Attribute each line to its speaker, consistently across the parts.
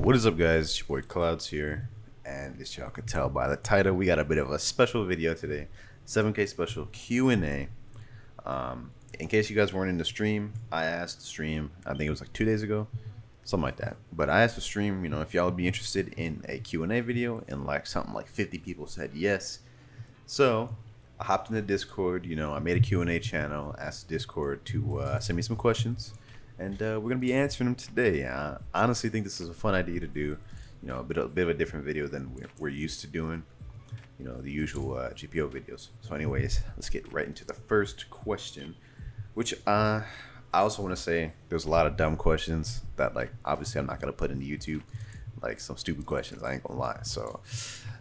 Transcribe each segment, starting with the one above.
Speaker 1: What is up, guys? It's your boy Clouds here, and as y'all can tell by the title, we got a bit of a special video today. 7K special Q&A. In case you guys weren't in the stream, I asked the stream, I think it was like 2 days ago, something like that. But I asked the stream, if y'all would be interested in a Q&A video, and like something like 50 people said yes. So I hopped in the Discord, I made a Q&A channel, asked Discord to send me some questions. And we're going to be answering them today. I honestly think this is a fun idea to do, a bit of a different video than we're used to doing, the usual GPO videos. So anyways, let's get right into the first question, which I also want to say there's a lot of dumb questions that, like, obviously I'm not going to put into YouTube, like some stupid questions, I ain't going to lie. So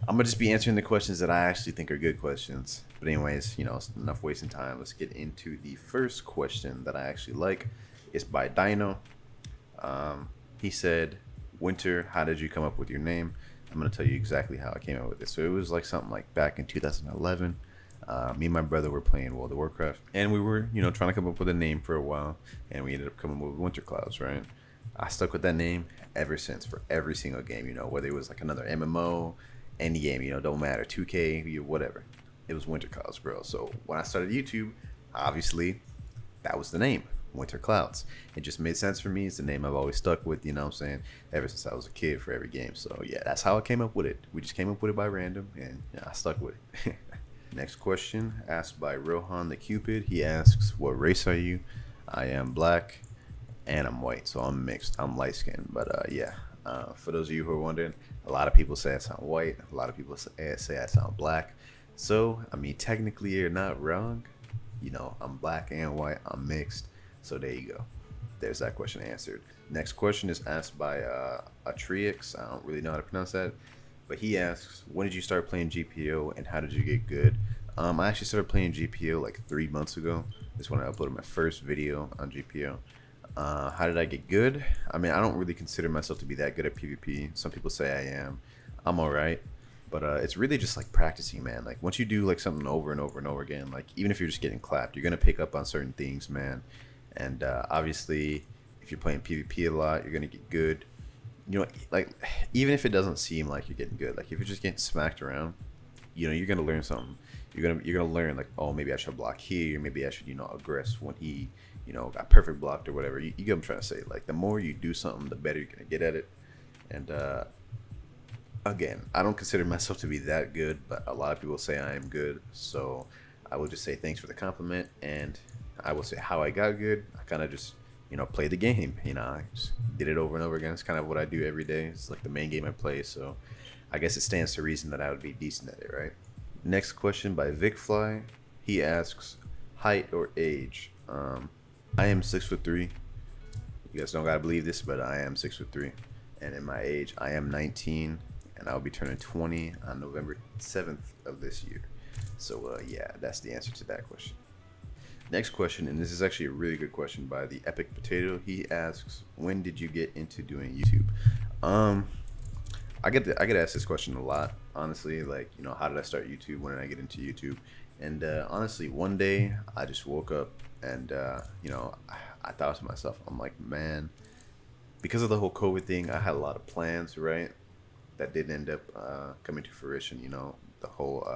Speaker 1: I'm going to just be answering the questions that I actually think are good questions. But anyways, it's enough wasting time. Let's get into the first question that I actually like. It's by Dino. He said, Winter, how did you come up with your name? I'm going to tell you exactly how I came up with it. So it was like something like back in 2011. Me and my brother were playing World of Warcraft. And we were, trying to come up with a name for a while. And we ended up coming up with Winter Clouds, right? I stuck with that name ever since for every single game, whether it was like another MMO, any game, don't matter, 2K, whatever. It was Winter Clouds, bro. So when I started YouTube, obviously, that was the name. Winter Clouds. It just made sense for me. It's the name I've always stuck with, what I'm saying, ever since I was a kid for every game. So yeah, that's how I came up with it. We just came up with it by random, and I stuck with it. Next question, asked by Rohan the Cupid. He asks, what race are you? I am black and I'm white, so I'm mixed. I'm light skinned, but yeah. For those of you who are wondering, a lot of people say I sound white. A lot of people say I sound black. So I mean, technically you're not wrong. I'm black and white. I'm mixed. So there you go. There's that question answered. Next question is asked by Atrix. I don't really know how to pronounce that, but he asks, when did you start playing GPO and how did you get good? I actually started playing GPO like 3 months ago. That's when I uploaded my first video on GPO. How did I get good? I mean, I don't really consider myself to be that good at PvP. Some people say I am. I'm alright. But it's really just like practicing, man. Like once you do like something over and over and over again, like even if you're just getting clapped, you're going to pick up on certain things, man. And obviously, if you're playing PvP a lot, you're gonna get good. Like even if it doesn't seem like you're getting good, like if you're just getting smacked around, you're gonna learn something. You're gonna learn like, oh, maybe I should block here, maybe I should aggress when he got perfect blocked or whatever. You get what I'm trying to say. Like the more you do something, the better you're gonna get at it. And again, I don't consider myself to be that good, but a lot of people say I am good. So I will just say thanks for the compliment, and I will say how I got good. I kind of just, play the game. I just did it over and over again. It's kind of what I do every day. It's like the main game I play. So I guess it stands to reason that I would be decent at it, right? Next question by VicFly. He asks, height or age? I am 6'3". You guys don't gotta believe this, but I am 6'3". And in my age, I am 19, and I'll be turning 20 on November 7th of this year. So yeah, that's the answer to that question. Next question, and this is actually a really good question by the Epic Potato. He asks, when did you get into doing YouTube? I get asked this question a lot, honestly. Like, how did I start YouTube? When did I get into YouTube? And honestly, one day I just woke up and I thought to myself, I'm like, man, because of the whole COVID thing, I had a lot of plans, right, that didn't end up coming to fruition. The whole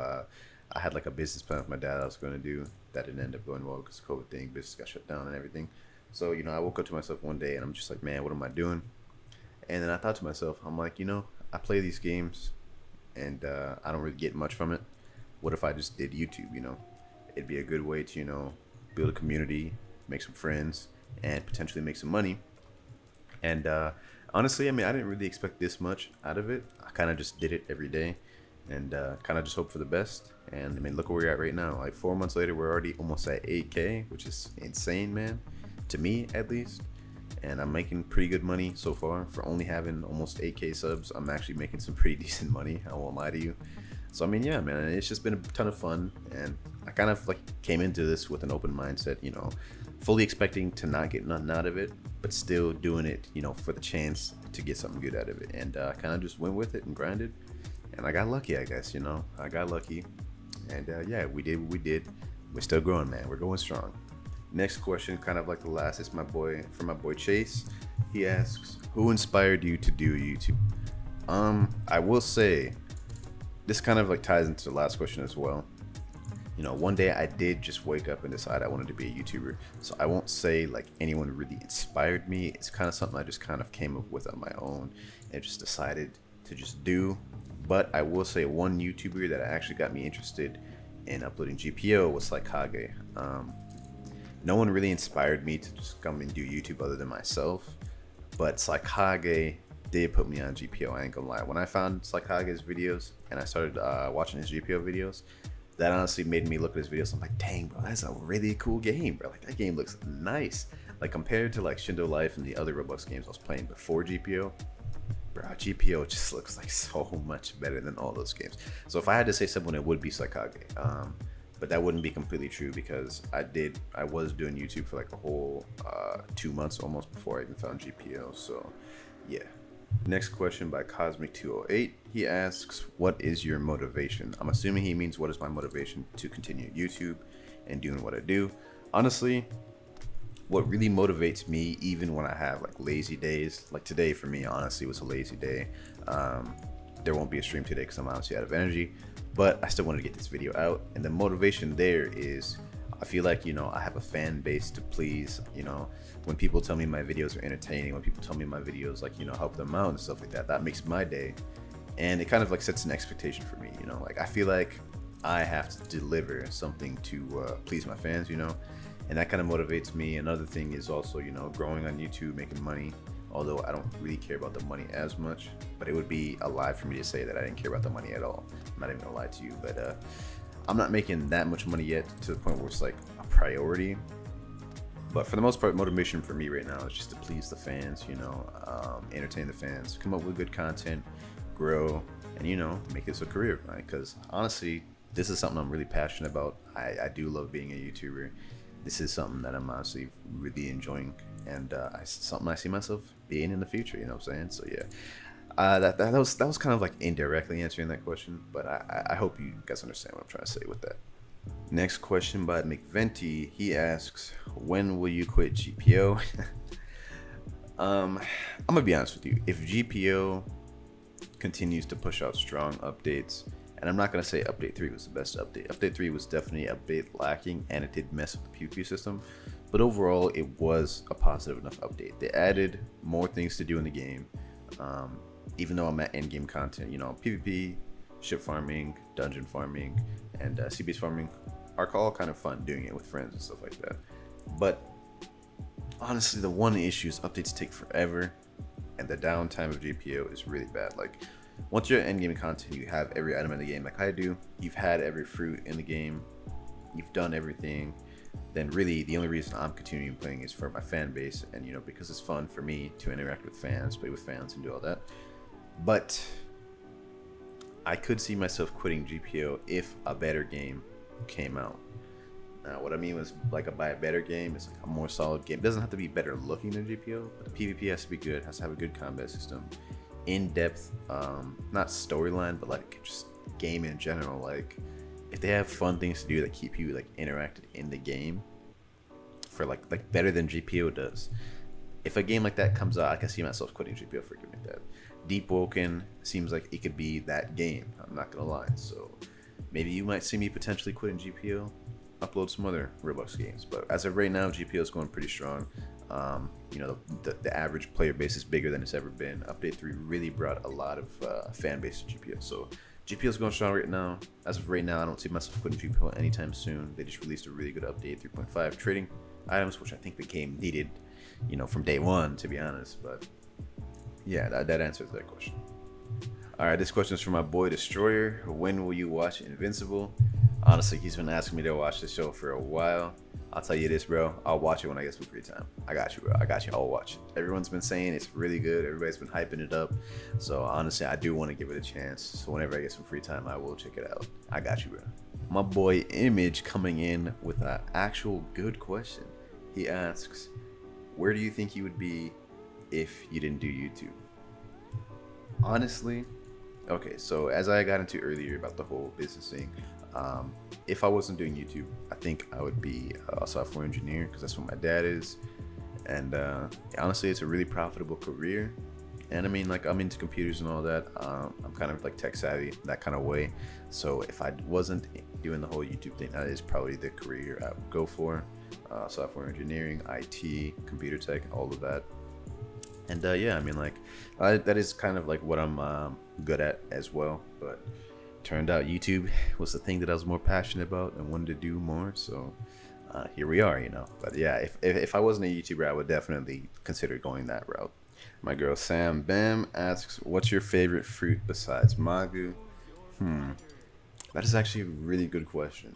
Speaker 1: I had like a business plan with my dad I was going to do that didn't end up going well because of COVID thing. Business got shut down and everything. So, I woke up to myself one day and I'm just like, man, what am I doing? And then I thought to myself, I'm like, I play these games and I don't really get much from it. What if I just did YouTube, It'd be a good way to, build a community, make some friends, and potentially make some money. And honestly, I mean, I didn't really expect this much out of it. I kind of just did it every day. And kind of just hope for the best. And I mean, look where we're at right now. Like 4 months later, we're already almost at 8K, which is insane, man, to me at least. And I'm making pretty good money so far for only having almost 8K subs. I'm actually making some pretty decent money, I won't lie to you. So I mean, yeah, man, it's just been a ton of fun. And I kind of like came into this with an open mindset, fully expecting to not get nothing out of it, but still doing it, for the chance to get something good out of it. And I kind of just went with it and grinded. And I got lucky, I guess, I got lucky. And yeah, we did what we did. We're still growing, man. We're going strong. Next question, kind of like the last, is from my boy Chase. He asks, who inspired you to do YouTube? I will say this kind of like ties into the last question as well. You know, one day I did just wake up and decide I wanted to be a YouTuber. So I won't say like anyone really inspired me. It's kind of something I just kind of came up with on my own and just decided to just do. But I will say one YouTuber that actually got me interested in uploading GPO was Slikage. No one really inspired me to just come and do YouTube other than myself. But Slikage did put me on GPO, I ain't gonna lie. When I found Slikage's videos and I started watching his GPO videos, that honestly made me look at his videos. I'm like, dang, bro, that's a really cool game, bro. Like, that game looks nice. Like, compared to like Shindo Life and the other Roblox games I was playing before GPO, bro, GPO just looks like so much better than all those games. So if I had to say someone, it would be Slikage. But that wouldn't be completely true because I was doing YouTube for like a whole 2 months almost before I even found GPO. So yeah. Next question by Cosmic208. He asks, what is your motivation? I'm assuming he means what is my motivation to continue YouTube and doing what I do. Honestly, what really motivates me, even when I have like lazy days, like today for me honestly was a lazy day. There won't be a stream today because I'm honestly out of energy, but I still want to get this video out. And the motivation there is, I feel like, you know, I have a fan base to please. You know, when people tell me my videos are entertaining, when people tell me my videos like, you know, help them out and stuff like that, that makes my day. And it kind of like sets an expectation for me, you know, like I feel like I have to deliver something to please my fans, you know, and that kind of motivates me. Another thing is also, you know, growing on YouTube, making money, although I don't really care about the money as much, but it would be a lie for me to say that I didn't care about the money at all. I'm not even gonna lie to you, but I'm not making that much money yet to the point where it's like a priority. But for the most part, motivation for me right now is just to please the fans, you know, entertain the fans, come up with good content, grow, and, you know, make this a career, right? Because honestly, this is something I'm really passionate about. I do love being a YouTuber. This is something that I'm honestly really enjoying, and something I see myself being in the future, you know what I'm saying? So yeah. That was kind of like indirectly answering that question, but I hope you guys understand what I'm trying to say with that. Next question by McVenti. He asks, when will you quit GPO? I'm gonna be honest with you. If GPO continues to push out strong updates, and I'm not gonna say update 3 was the best update. Update 3 was definitely a bit lacking, and it did mess with the PvP system, but overall it was a positive enough update. They added more things to do in the game. Even though I'm at endgame content, you know, PvP, ship farming, dungeon farming, and sea-based farming are all kind of fun doing it with friends and stuff like that. But honestly, the one issue is updates take forever, and the downtime of GPO is really bad. Like, once you're at endgame content, you have every item in the game like I do, you've had every fruit in the game, you've done everything, then really the only reason I'm continuing playing is for my fan base, and, you know, because it's fun for me to interact with fans, play with fans, and do all that. But I could see myself quitting GPO if a better game came out. Now, what I mean was, like, by a better game, it's like a more solid game. It doesn't have to be better looking than GPO, but the PvP has to be good, has to have a good combat system, in-depth, not storyline, but like just game in general. Like, if they have fun things to do that keep you like interacted in the game, for like better than GPO does. If a game like that comes out, I can see myself quitting GPO for a game like that. Deep Woken seems like it could be that game, I'm not gonna lie. So maybe you might see me potentially quitting GPO, upload some other Roblox games. But as of right now, GPO is going pretty strong. You know, the average player base is bigger than it's ever been. Update 3 really brought a lot of fan base to GPO. So GPO is going strong right now. As of right now, I don't see myself quitting GPO anytime soon. They just released a really good update, 3.5 trading items, which I think the game needed, you know, from day one, to be honest. But yeah, that answers that question. All right, this question is from my boy Destroyer. When will you watch Invincible? Honestly, he's been asking me to watch the show for a while. I'll tell you this, bro. I'll watch it when I get some free time. I got you, bro. I got you. I'll watch it. Everyone's been saying it's really good. Everybody's been hyping it up. So honestly, I do want to give it a chance. So whenever I get some free time, I will check it out. I got you, bro. My boy Image coming in with an actual good question. He asks, where do you think you would be if you didn't do YouTube? Honestly, okay, so as I got into earlier about the whole business thing, if I wasn't doing YouTube, I think I would be a software engineer, because that's what my dad is, and honestly, it's a really profitable career. And I mean, like, I'm into computers and all that. I'm kind of like tech savvy that kind of way. So if I wasn't doing the whole YouTube thing, that is probably the career I would go for. Software engineering, IT, computer tech, all of that. And yeah, I mean, like, that is kind of like what I'm good at as well. But turned out YouTube was the thing that I was more passionate about and wanted to do more. So here we are, you know. But yeah, if I wasn't a YouTuber, I would definitely consider going that route. My girl Sam Bam asks, what's your favorite fruit besides Magu? That is actually a really good question.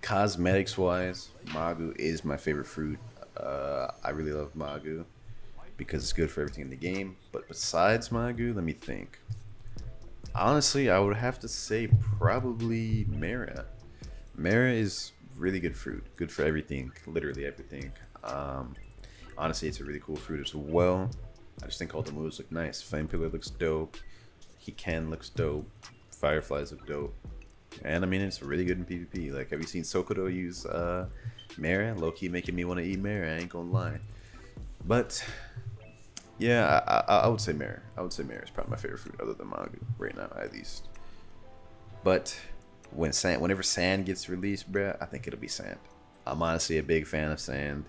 Speaker 1: Cosmetics wise, Magu is my favorite fruit. I really love Magu because it's good for everything in the game. But besides Magu, let me think. Honestly, I would have to say probably Mara. Mara is really good fruit, good for everything, literally everything. Honestly, it's a really cool fruit as well. I just think all the moves look nice. Flame Pillar looks dope. Hiken looks dope. Fireflies look dope. And I mean, it's really good in PvP. Like, have you seen Sokodo use Mara? Low-key making me want to eat Mara, I ain't gonna lie. But yeah, I would say Mara. I would say Mara is probably my favorite fruit other than Magu right now, at least. But whenever Sand gets released, bruh, I think it'll be Sand. I'm honestly a big fan of Sand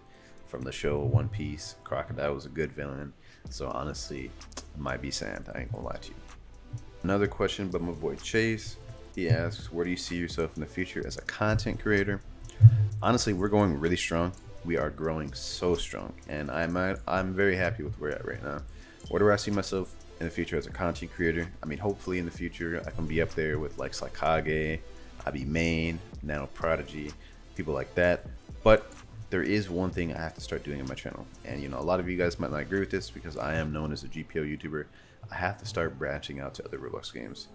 Speaker 1: from the show One Piece. Crocodile was a good villain. So honestly, it might be Sand. I ain't gonna lie to you. Another question by my boy Chase. He asks, where do you see yourself in the future as a content creator? Honestly, we're going really strong. We are growing so strong, and I'm very happy with where we're at right now. Where do I see myself in the future as a content creator? I mean, hopefully in the future I can be up there with like Slaykage, Ibimane, Nano Prodigy, people like that. But there is one thing I have to start doing on my channel, and you know, a lot of you guys might not agree with this because I am known as a GPO YouTuber. I have to start branching out to other Roblox games.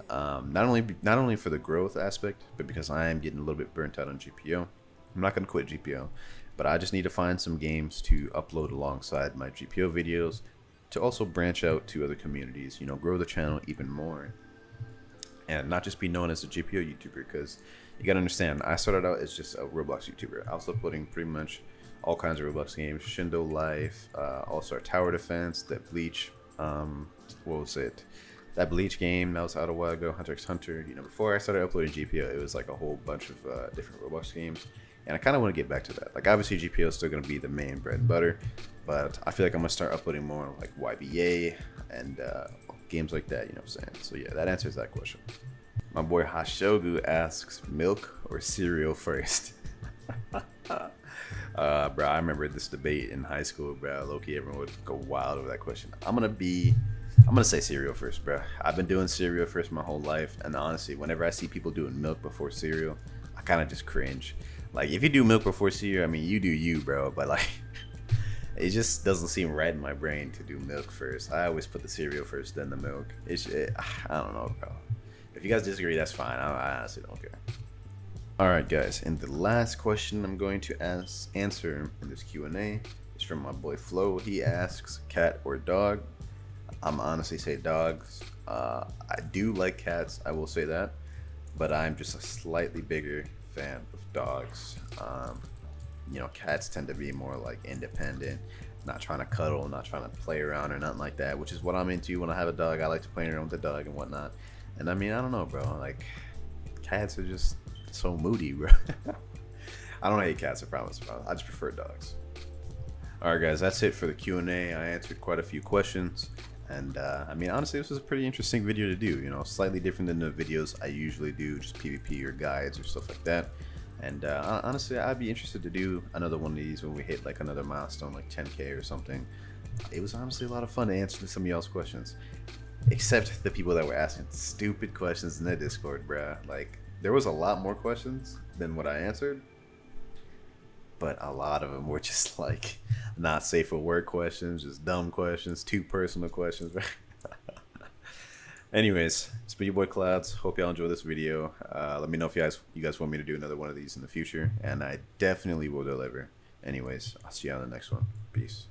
Speaker 1: Not only for the growth aspect, but because I am getting a little bit burnt out on GPO. I'm not gonna quit GPO, but I just need to find some games to upload alongside my GPO videos to also branch out to other communities, you know, grow the channel even more, and not just be known as a GPO YouTuber. Because you gotta understand, I started out as just a Roblox YouTuber. I was uploading pretty much all kinds of Roblox games: Shindo Life, All-Star Tower Defense, that Bleach, what was it? That Bleach game that was out a while ago, Hunter x Hunter. You know, before I started uploading GPO, it was like a whole bunch of different Roblox games, and I kind of want to get back to that. Like, obviously GPO is still going to be the main bread and butter, but I feel like I'm going to start uploading more like YBA and games like that, you know what I'm saying? So yeah, that answers that question. My boy Hashogu asks, milk or cereal first? Bro, I remember this debate in high school, bro. Low-key, everyone would go wild over that question. I'm gonna say cereal first, bro. I've been doing cereal first my whole life, and honestly, whenever I see people doing milk before cereal, I kind of just cringe. Like, if you do milk before cereal, I mean, you do you, bro. But like, it just doesn't seem right in my brain to do milk first. I always put the cereal first, then the milk. I don't know, bro. If you guys disagree, that's fine. I honestly don't care. All right, guys, and the last question I'm going to answer in this Q&A is from my boy Flo. He asks, cat or dog? I'm honestly say dogs. I do like cats, I will say that, but I'm just a slightly bigger fan of dogs. You know, cats tend to be more like independent, not trying to cuddle, not trying to play around or nothing like that, which is what I'm into when I have a dog. I like to play around with the dog and whatnot. And I mean, I don't know, bro. Like, cats are just so moody, bro. I don't hate cats, I promise. I just prefer dogs. Alright, guys, that's it for the Q&A. I answered quite a few questions. And I mean, honestly, this was a pretty interesting video to do, you know, slightly different than the videos I usually do, just PvP or guides or stuff like that. And honestly, I'd be interested to do another one of these when we hit like another milestone, like 10K or something. It was honestly a lot of fun to answer some of y'all's questions, except the people that were asking stupid questions in the Discord, bruh. Like, there was a lot more questions than what I answered, but a lot of them were just like not safe for work questions, just dumb questions, too personal questions. Anyways, it's been your boy Clouds. Hope y'all enjoy this video. Let me know if you guys want me to do another one of these in the future, and I definitely will deliver. Anyways, I'll see you on the next one. Peace.